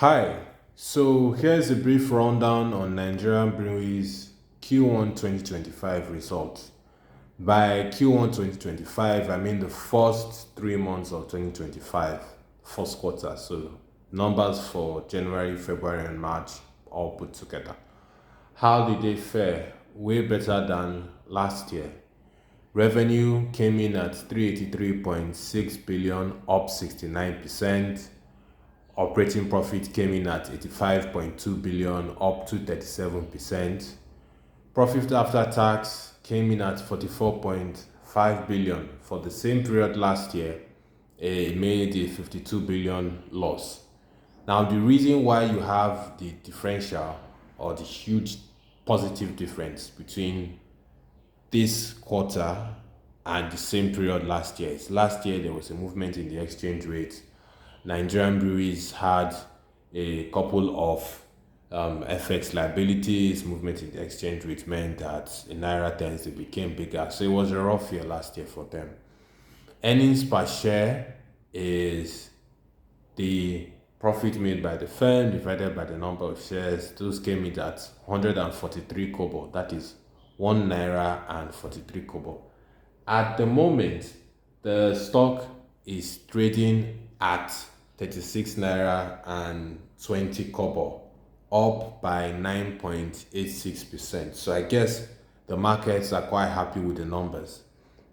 Hi, so here's a brief rundown on Nigerian Breweries Q1 2025 results. By Q1 2025, I mean the first 3 months of 2025, first quarter. So numbers for January, February, and March all put together. How did they fare? Way better than last year. Revenue came in at 383.6 billion, up 69%. Operating profit came in at 85.2 billion, up to 37%. Profit after tax came in at 44.5 billion. For the same period last year, it made a 52 billion loss. Now, the reason why you have the differential or the huge positive difference between this quarter and the same period last year is last year there was a movement in the exchange rate. Nigerian breweries had a couple of FX liabilities. Movement in the exchange rate meant that in naira terms it became bigger. So it was a rough year last year for them. Earnings per share is the profit made by the firm divided by the number of shares. Those came in at 143 kobo. That is 1 naira and 43 kobo. At the moment, the stock is trading at 36 naira and 20 kobo, up by 9.86%. So I guess the markets are quite happy with the numbers.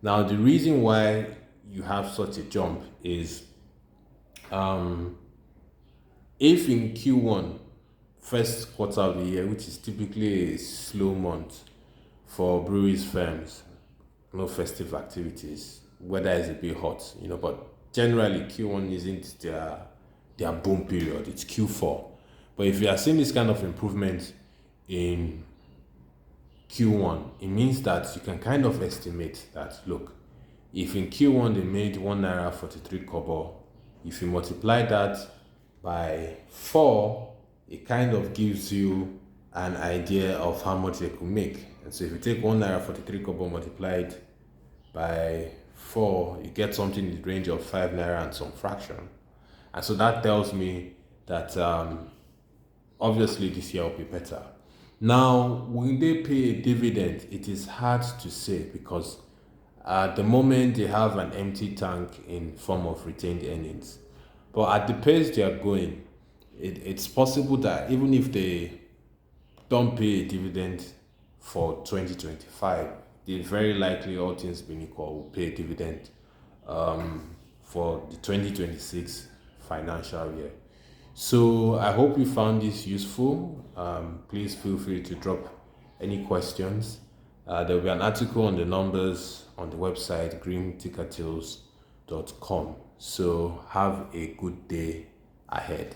Now, the reason why you have such a jump is if in Q1, first quarter of the year, which is typically a slow month for breweries firms, no festive activities, weather is a bit hot, but generally Q1 isn't their boom period, it's Q4. But if you are seeing this kind of improvement in Q1, it means that you can kind of estimate that, look, if in Q1 they made 1 naira 43 kobo, if you multiply that by 4, it kind of gives you an idea of how much they could make. And so if you take 1 naira 43 kobo multiplied by 4, you get something in the range of 5 naira and some fraction. And so that tells me that obviously this year will be better. Now, will they pay a dividend? It is hard to say because at the moment they have an empty tank in form of retained earnings. But at the pace they are going, it's possible that even if they don't pay a dividend for 2025, they very likely, all things being equal, will pay a dividend for the 2026 financial year. So I hope you found this useful. Please feel free to drop any questions. There will be an article on the numbers on the website greentickertales.com. So have a good day ahead.